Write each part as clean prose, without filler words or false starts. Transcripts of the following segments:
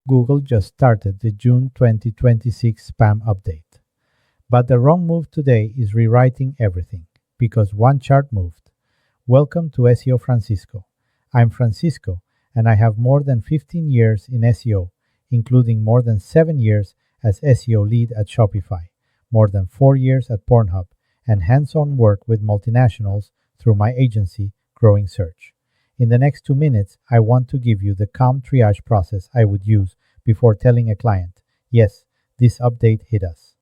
Google just started the June 2026 spam update. But the wrong move today is rewriting everything, because one chart moved. Welcome to SEO Francisco. I'm Francisco, and I have more than 15 years in SEO, including more than 7 years as SEO lead at Shopify, more than 4 years at Pornhub, and hands-on work with multinationals through my agency, Growing Search. In the next 2 minutes, I want to give you the calm triage process I would use before telling a client, yes, this update hit us.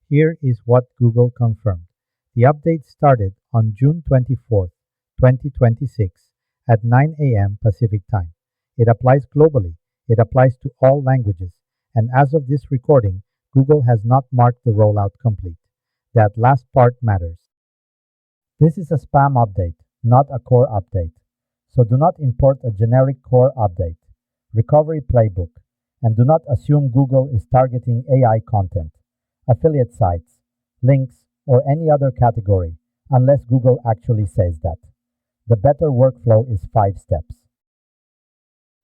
Here is what Google confirmed. The update started on June 24, 2026 at 9 a.m. Pacific Time. It applies globally. It applies to all languages. And as of this recording, Google has not marked the rollout complete. That last part matters. This is a spam update, not a core update. So do not import a generic core update, recovery playbook, and do not assume Google is targeting AI content, affiliate sites, links, or any other category, unless Google actually says that. The better workflow is 5 steps.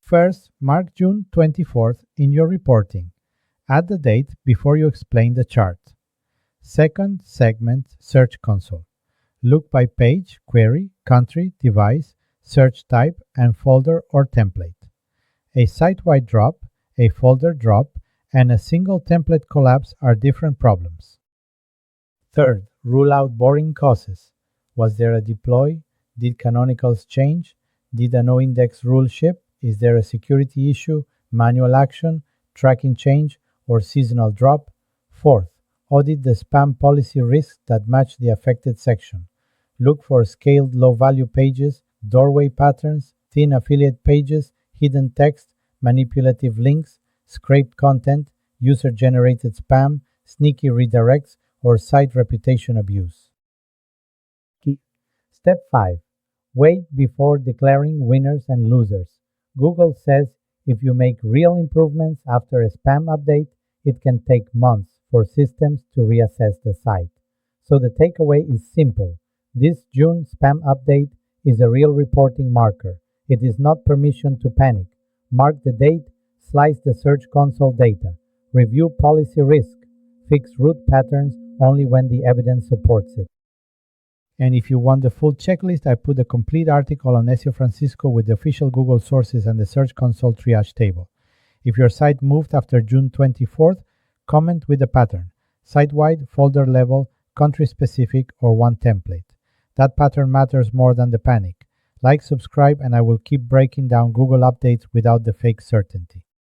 First, mark June 24th in your reporting. Add the date before you explain the chart. Second, segment Search Console. Look by page, query, country, device, search type, and folder or template. A site-wide drop, a folder drop, and a single template collapse are different problems. Third, rule out boring causes. Was there a deploy? Did canonicals change? Did a no-index rule ship? Is there a security issue, manual action, tracking change, or seasonal drop? Fourth, audit the spam policy risks that match the affected section. Look for scaled low-value pages, doorway patterns, thin affiliate pages, hidden text, manipulative links, scraped content, user-generated spam, sneaky redirects, or site reputation abuse. Step 5. Wait before declaring winners and losers. Google says if you make real improvements after a spam update, it can take months for systems to reassess the site. So the takeaway is simple. This June spam update is a real reporting marker. It is not permission to panic. Mark the date, slice the Search Console data, review policy risk, fix root patterns only when the evidence supports it. And if you want the full checklist, I put a complete article on SEO Francisco with the official Google sources and the Search Console triage table. If your site moved after June 24th, comment with the pattern, site-wide, folder level, country-specific, or one template. That pattern matters more than the panic. Like, subscribe, and I will keep breaking down Google updates without the fake certainty.